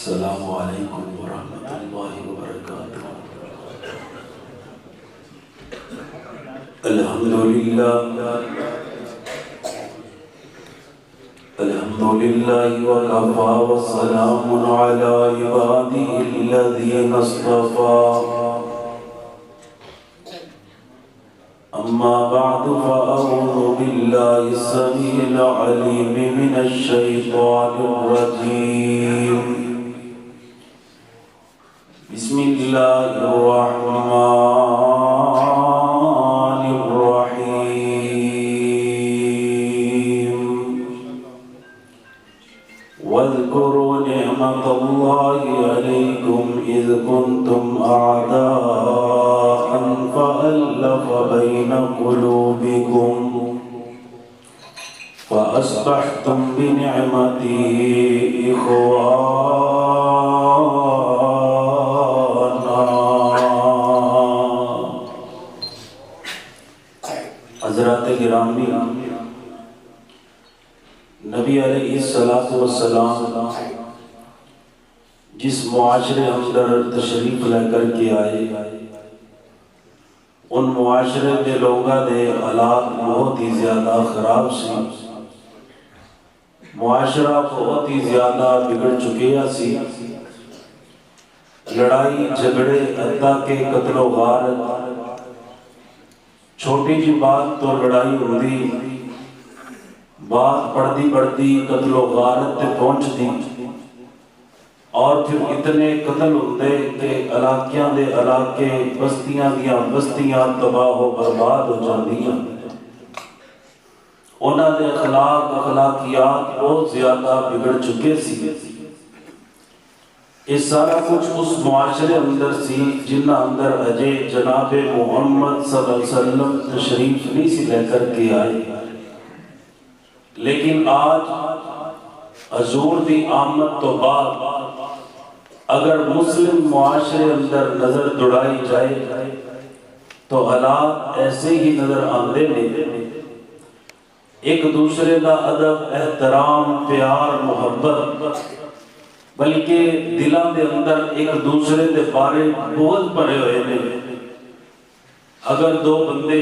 السلام علیکم ورحمۃ اللہ وبرکاتہ۔ الحمدللہ وکفی وسلام علی عبادہ الذین اصطفی، اما بعد فاعوذ باللہ السمیع العلیم من الشیطان الرجیم، بسم اللہ الرحمن الرحیم۔ واذکروا نعمت اللہ علیکم اذ کنتم اعداء فألف بین قلوبکم فأصبحتم بنعمته إخوانا۔ حضرات گرامی، نبی علیہ السلام جس معاشرے اندر تشریف لے کر کے آئے، ان معاشرے کے لوگوں دے حالات بہت ہی زیادہ خراب سی، معاشرہ بہت ہی زیادہ بگڑ چکیا سی، لڑائی جھگڑے حتیٰ کہ قتل و غارت، چھوٹی جی بات تو لڑائی ہوتی، بات بڑھتی بڑھتی قتل و غارت تے پہنچتی، اور پھر اتنے قتل ہوتے کہ علاقیاں دے علاقے، بستیاں دیاں بستیاں تباہ و برباد ہو جاندیاں۔ انہاں دے اخلاقیات بہت زیادہ بگڑ چکے سی۔ یہ سارا کچھ اس معاشرے اندر سی جنہ اندر اجے جناب محمد صلی اللہ علیہ وسلم تشریف نہیں سی لے کر کے آئے، لیکن آج حضور دی آمد تو بعد اگر مسلم معاشرے اندر نظر دوڑائی جائے تو حالات ایسے ہی نظر آندے نے۔ ایک دوسرے کا ادب، احترام، پیار، محبت، بلکہ دلوں دے اندر ایک دوسرے دے بارے بہت بڑے ہوئے نے۔ اگر دو بندے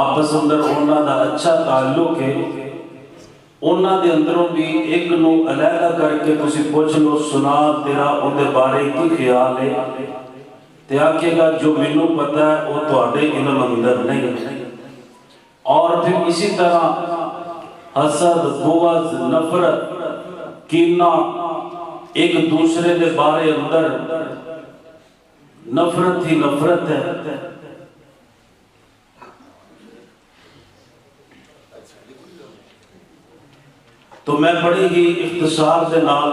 آپس اندر انہاں دا اچھا تعلق ہے، انہاں دے اندروں بھی ایک نو علیحدہ کر کے تسی پوچھ لو، سنا تیرا ان دے بارے کی خیال ہے، تے آکھے گا جو مینوں پتہ ہے وہ تواڈے علم اندر نہیں۔ اور پھر اسی طرح حسد، بغض، نفرت، کینہ، ایک دوسرے دے بارے اندر نفرت ہی نفرت ہے۔ تو میں بڑی ہی اختصار سے نال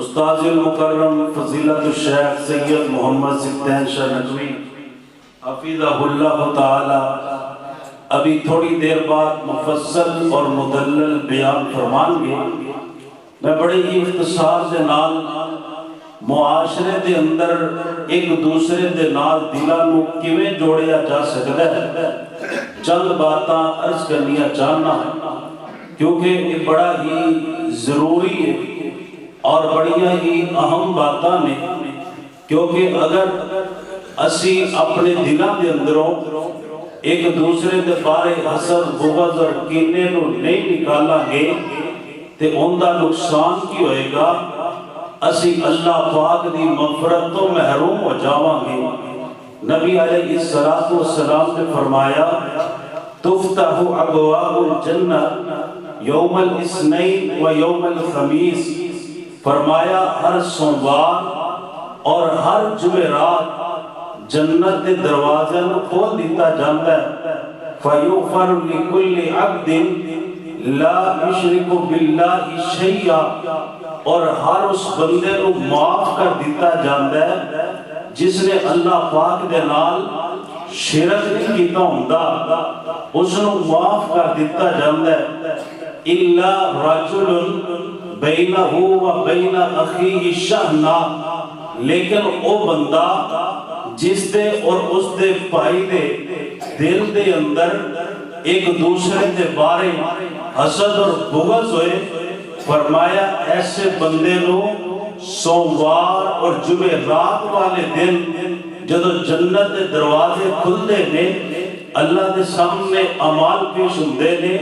استاد المکرم فضیلت الشیخ سید محمد سبطین شاہ ندوی حفظہ اللہ تعالی ابھی تھوڑی دیر بعد مفصل اور مدلل بیان فرمان گے۔ میں بڑی ہی اختصار سے نال معاشرے دے اندر ایک دوسرے دے نال دلاں نوں کیویں جوڑیا جا سکدا ہے چند باتاں عرض کرنیاں چاہنا، کیونکہ یہ بڑا ہی ضروری ہے اور بڑی ہی اہم باتاں نے، کیونکہ اگر اسی اپنے دلوں دے اندروں ایک دوسرے دے بارے حسد، بغض اور کینے نو نہیں نکالا گے تے ان دا نقصان کی ہوئے گا، اسی اللہ پاک دی مغفرت تو محروم ہو جاواں گے۔ نبی علیہ السلام نے فرمایا، تفتح ابواب الجنہ یوم الاثنین و یوم الخمیس، فرمایا ہر سوموار اور ہر جمعرات جنت کے دروازے کو کھول دیتا جاتا ہے، فیغفر لکل عبد لا یشرک باللہ شیئا، اور ہر اس بندے کو معاف کر دیتا جاتا ہے جس نے اللہ پاک دے نال شرک نہیں کیتا ہوندا، اس کو معاف کر دیتا جاتا ہے، الا رجل بینہ و بین اخیہ شحنہ، لیکن او بندہ جس دے اور اس دے بھائی دے دل دے اندر ایک دوسرے دے بارے حسد اور بغض ہوئے، فرمایا ایسے بندے نو سوموار اور جمعرات والے دن جدو جنت دے دروازے کھلتے نے اللہ دے سامنے اعمال پیش ہوندے نے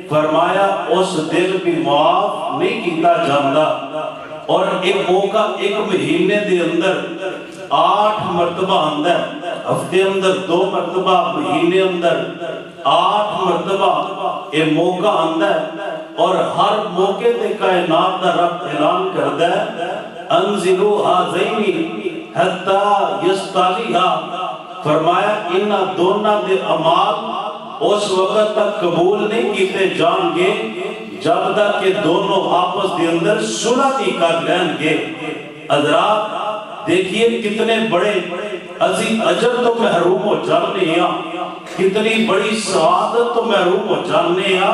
فرمایا اس دن بھی معاف نہیں کیتا جاندا اور ایک موقع ایک مہینے دے اندر 8 مرتبہ آندا ہے ہفتے اندر 2 مرتبہ مہینے اندر 8 مرتبہ یہ موقع آندا ہے اور ہر موقع تے کائنات دا رب اعلان کردا ہے انزلوا هذین حتی یستالیھا فرمایا انہاں دونوں دے اعمال اس وقت تک قبول نہیں کیتے جان گے جب تک کہ دونوں آپس دے اندر صلح نہیں کر لیں گے حضرات دیکھیے کتنے بڑے عظیم اجر تو محروم ہو جانے ہیں کتنی بڑی سعادت تو محروم ہو جانے ہیں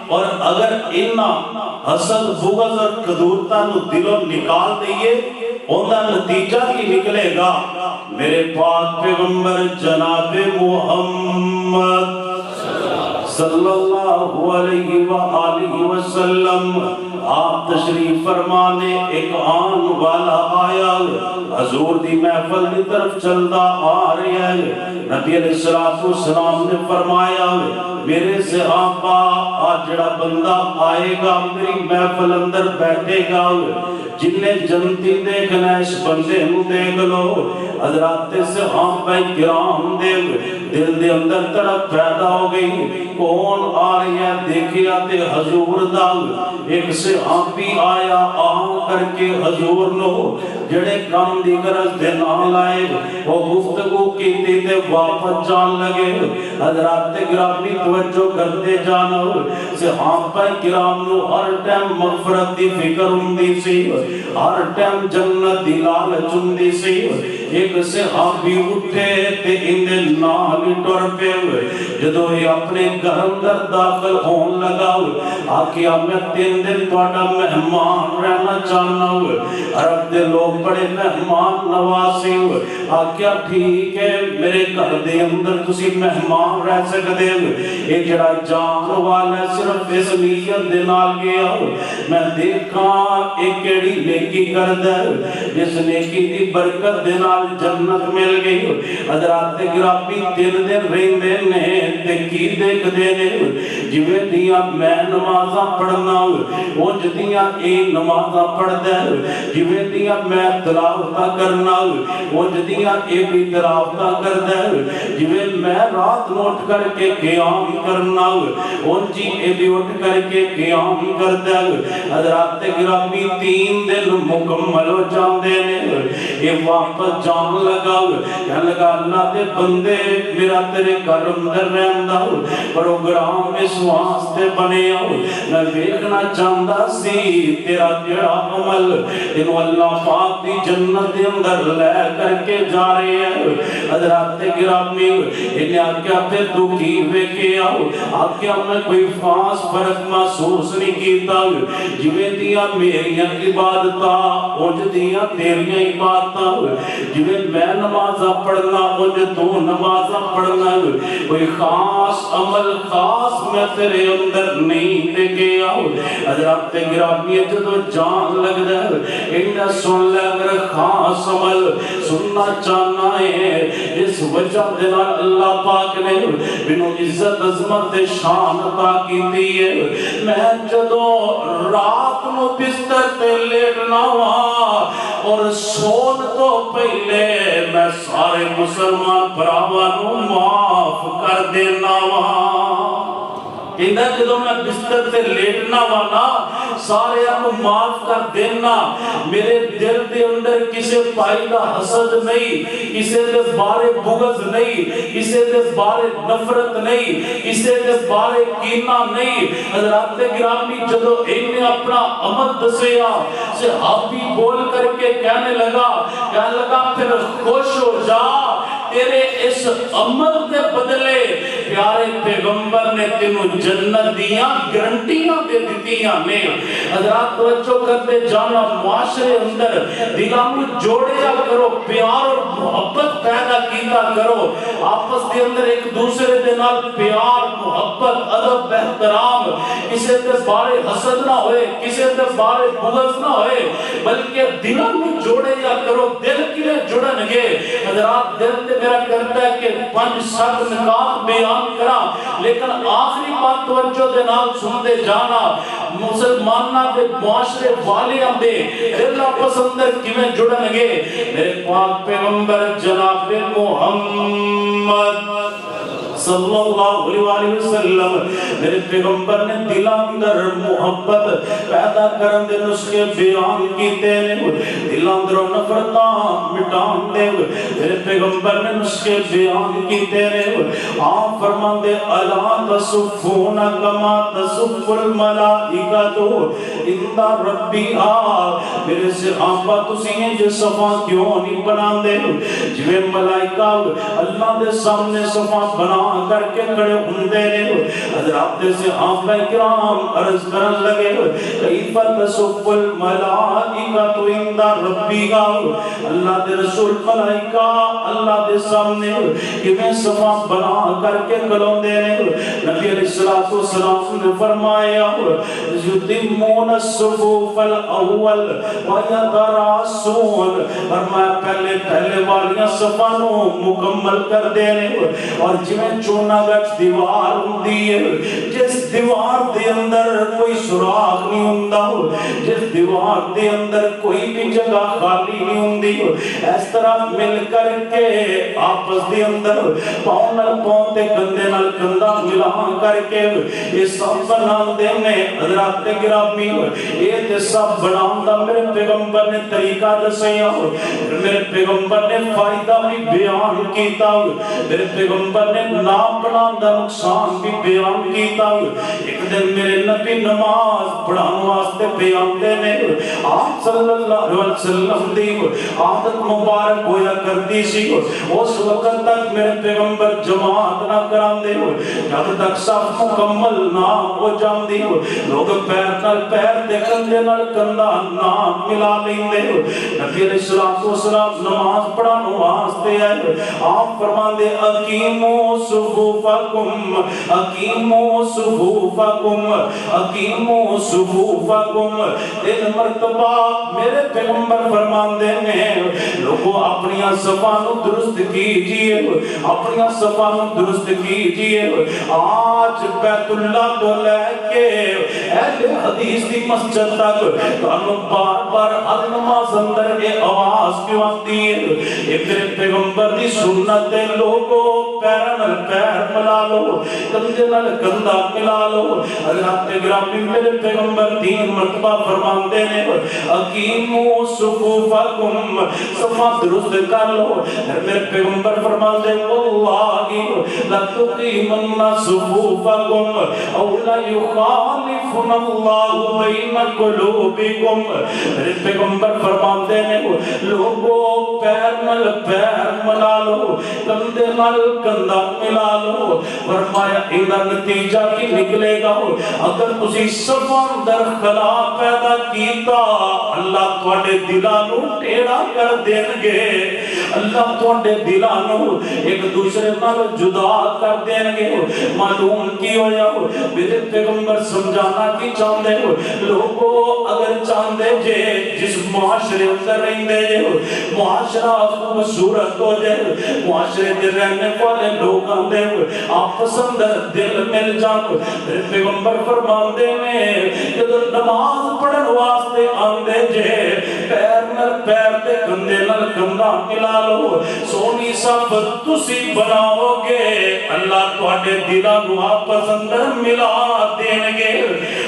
اور اگر انہاں حسد بغض اور قدورتا نو دلوں نکال دئیے اندھا نتیجہ کی نکلے گا میرے پاک پیغمبر جناب محمد صلی اللہ علیہ وآلہ وسلم آپ تشریف فرمانے ایک آن والا آیا حضور دی محفل دی طرف چلدا آ رہا ہے نبی علیہ السلام نے فرمایا میرے صحابہ آج جڑا بندہ آئے گا میری محفل اندر بیٹھے گا جن نے جنتی دیکھنا اس بندے نو دیکھ لو حضرات صحابہ کرام دل دے اندر تڑپ پیدا ہو گئی کون آ رہی ہے دیکھیا تے حضور دا ایک صحابی آیا آن کر کے حضور نو جڑے کام دی غرض دے نال آئے وہ گفتگو کیتی تے واپس جان لگے حضرات گرامی توجہ کرتے جانو صحابہ کرام نو ہر ٹائم مغفرت دی فکر ہوندی سی ہر ٹائم جنت دی لالچ ہوندی سی ایک صحابی اٹھے تے اندے نال ٹر پے جدو یہ اپنے گھر اندر داخل ہون لگا آکیا میں 3 دن تواڈا مہمان رہنا چاہنا عرب دے لوگ بڑے مہمان نوازی آکیا ٹھیک ہے میرے گھر دے اندر تسی مہمان رہ سکتے یہ جڑا جان والا صرف اس نیت دے نال گیا میں دیکھاں ایک کیڑی نیکی کردا جس نیکی دی برکت دے نال جنت مل گئی حضرات گرامی 3 دن رہندے نے تے کی دیکھ دے نے جویں دیاں میں نمازاں پڑھنا اونج دیاں اے نمازاں پڑھدا جویں دیاں میں تلاوت کرنا اونج دیاں اے بھی تلاوت کردا جویں میں رات نو اٹھ کر کے قیام کرنا اونج اے بھی اٹھ کر کے قیام کردا حضرات گرامی 3 دن مکمل ہو جاندے نے یہ واپس جان لگا کہنے لگا اللہ دے بندے میرا تیرے گھر اندر رہندا پروگرام اس واسطے بنے میں دیکھنا چاہندا سی تیرا کیڑا عمل تینوں اللہ پاک دی جنت دے اندر لے کر کے جا رہے ہیں حضرات گرامی انہیں آکیا پھر تو کی ویکھیا آکیا میں کوئی خاص فرق محسوس نہیں کیتا جویں دیاں میریاں عبادتاں اونج دیاں تیریاں عبادتاں جویں میں نمازاں پڑھنا اونج تو نمازاں پڑھنا کوئی خاص عمل خاص میں تیرے اندر نہیں دیکھیا حضرات گرامی جدو جان لگ جائے انہیں سن لے اگر خاص عمل سننا چاہنا ہے اس وجہ دینا اللہ پاک نے بنو عزت عظمت شان عطا کی دیئے میں جدو رات نو بستر تے لیٹنا ہوا اور سون تو پہلے میں سارے مسلمان براوانوں معاف کر دینا ہوا اندر جدو میں بستر تے لیٹنا والا سارے آپ معاف کر دینا میرے دل دے اندر کسے پائی دا حسد نہیں کسے دے بارے بغض نہیں کسے دے بارے نفرت نہیں کسے دے بارے کینہ نہیں حضرات گرامی جدو انہیں اپنا عمل دسیا صحابی بول کر کے کہنے لگا پھر خوش ہو جا تیرے اس عمل دے بدلے پیارے پیغمبر نے تینوں جنت دیاں گارنٹیاں دے دیتیاں نے۔ حضرات توجہ کرتے جانا، معاشرے اندر دلاں کو جوڑیا کرو، پیار اور محبت پیدا کیتا کرو، آپس دے اندر ایک دوسرے دے نال پیار محبت ادب احترام، کسی دے بارے حسد نہ ہوئے، کسی دے بارے بغض نہ ہوئے، بلکہ دلاں کو جوڑیا کرو۔ دل کیے جڑن گے حضرات؟ دل تے میرا کرتا ہے کہ 5-7 نکات بیان کرا، لیکن آخری بات توجہ دے نال سنتے جانا، مسلمانہ دے معاشرے والیاں دے دل آپس اندر کیویں جڑن گے؟ میرے پاک پیغمبر جناب محمد صلی اللہ علیہ وسلم، میرے پیغمبر نے دلاں اندر محبت پیدا کرن دے نسخے بیان کیتے نے، دلاں اندر نفرتاں مٹان دے میرے پیغمبر نے نسخے بیان کیتے نے۔ آپ فرماندے الا تصفون کما تصف الملائکۃ عند ربھا، میرے صحابہ تسی جو صفا کیوں نہیں بناندے جویں ملائکہ اللہ دے سامنے صفا بنا کر کے کھڑے ہوندے نے۔ حضرات صحابہ کرام عرض کرن لگے کیف تصف الملائکۃ عند ربھا، اللہ دے رسول ملائکہ اللہ دے سامنے کیویں صفا بنا کر کے کھلوندے نے؟ نبی علیہ الصلوۃ والسلام نے فرمایا یتمون الصفوف الاول ویتراصون، فرمایا پہلے پہلے والیاں صفا نو مکمل کر دے نے، اور جویں چونا وچ دیوار ہوندی ہے، جس دیوار دے اندر کوئی سوراخ نہیں ہوندا، جس دیوار دے اندر کوئی بھی جگہ خالی نہیں ہوندی، اس طرح مل کر کے آپس دے اندر پاؤں نال پاؤں تے کندھے نال کندھا ملا کر کے یہ سب بناندے نے۔ حضرات گرامی یہ تے سب بناون دا میرے پیغمبر نے طریقہ دسیا، میرے پیغمبر نے فائدہ بھی بیان کیتا، میرے پیغمبر نے نام بنان دا نقصان بھی بیان کیتا۔ ایک دن میرے نبی نماز پڑھان واسطے بیان دے نے، آپ صلی اللہ علیہ وسلم دی عادت مبارک ہویا کرتی سی اس وقت تک میرے پیغمبر جماعت نہ کراندے، جب تک صف مکمل نہ ہو جاندی لوگ پیر نال پیر تے کندھے نال کندھا نہ ملا لیندے۔ نبی علیہ الصلوۃ والسلام نماز پڑھان واسطے آئے، آپ فرماندے اقیموا صفوفکم اقیموا صفوفکم اقیموا صفوفکم۔ 3 مرتبہ میرے پیغمبر فرماندے نے لوگوں اپنی صفا نو درست کیجئے، اپنی صفا نو درست کیجئے۔ آج بیت اللہ تو لے کے اہل حدیث دی مسجد تک تانوں بار بار ہر نماز اندر یہ آواز کیوں آتی ہے؟ یہ میرے پیغمبر دی سنت ہے، لوگوں پیر نال پیر ملا لو، کندھے نال کندھا ملا لو۔ حضرات گرامی میرے پیغمبر 3 مرتبہ فرماندے نے اقیموا صفوفکم، صفا درست کر لو۔ میرے پیغمبر فرماندے واللہ لتقیمن صفوفکم او لیخالفن اللہ بین قلوبکم۔ میرے پیغمبر فرماندے نے لوگوں پیر نال پیر ملا لو، کندھے نال کندھا ملا لو۔ فرمایا ایدہ نتیجہ کی نکلے گا اگر تسی صفا اندر خلا پیدا کیتا اللہ تواڈے دلاں نو ٹیڑھا کر دین گے، اللہ تواڈے دلاں نو ایک دوسرے نال جدا کر دین گے۔ معلوم کی ہویا میرے پیغمبر سمجھانا کی چاہندے ہو لوگوں اگر چاہندے جے جس معاشرے اندر رہندے جے معاشرہ خوبصورت ہو جائے، معاشرے دے رہنے والے لوگ آندے آپس اندر دل مل جان، میرے پیغمبر فرماندے میں جدو نماز پڑھن واسطے آندے جے پیر نال پیر تے کندھے نال کندھا ملا لو، سونی صف تسی بناؤ گے، اللہ تواڈے دلاں نو آپس اندر ملا دین گے۔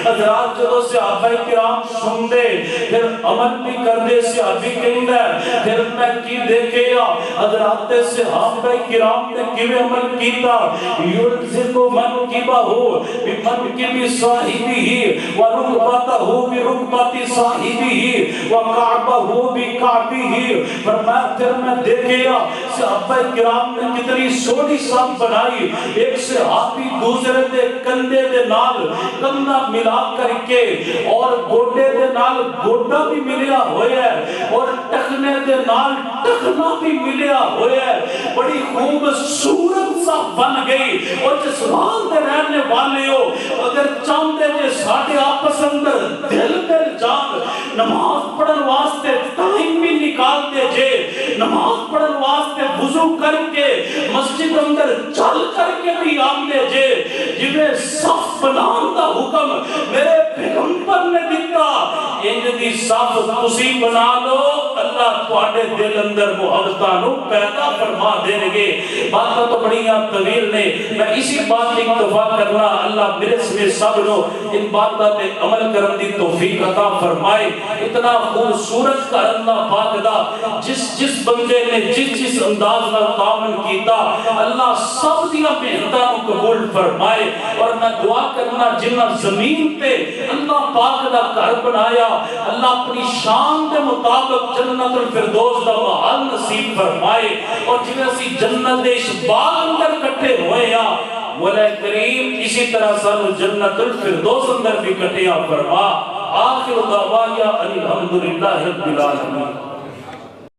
حضرات جدو صحابہ کرام سندے پھر عمل بھی کردے، صحابی کہندا ہے پھر میں کی دیکھیا حضرات صحابہ کرام نے کیویں عمل کیتا، یلزق منکبہ بمنکب صاحبہ ورکبتہ برکبۃ صاحبہ، وَقَعْبَهُ بِقَعْبِهِ، فرمایا پھر میں دیکھیا صحابہ کرام نے کتنی سوڑی صاحب بنائی، ایک صحابی دوسرے دے کندھے دے نال کندھا ملا کر کے اور گوڈے دے نال گوڈا بھی ملیا ہویا ہے اور ٹکنے دے نال ٹکنا بھی ملیا ہویا ہے، بڑی خوبصورت سا بن گئی۔ اور جسمان دے رہنے والے ہو اگر چاہتے جے ساڑھے آپس اندر دل جان نماز پڑھن واسطے ٹائم بھی نکالتے جے، نماز پڑھن واسطے وضو کر کے مسجد اندر چل کر کے بھی آمدے جے، جنہیں صف بنان دا حکم میرے پیغمبر نے دیتا، انج دی صف تسی بنا لو، اللہ تواڈے دل اندر محبتانو پیدا فرما دیں گے۔ باتاں تو بڑیاں طویل نے، میں اسی بات کی اکتفا کرنا، اللہ میرے سمیں سب نو ان باتاں تے عمل کرن دی توفیق عطا فرمائے۔ اتنا خوبصورت کا اللہ پاک دا جس بندے نے جس انداز میں تعاون کیتا، اللہ سب دیا محنتاں کو قبول فرمائے۔ اور میں دعا کرنا جنہ زمین پہ اللہ پاک دا گھر بنایا، اللہ اپنی شان دے مطابق جنت الفردوس دا محل نصیب فرمائے، اور جنہیں اسی جنت دے اس باغ اندر کٹے ہوئے ہیں، مولا کریم اسی طرح سانو جنت الفردوس اندر بھی کٹیا فرما۔ آخر دعوایا الحمدللہ رب العالمین۔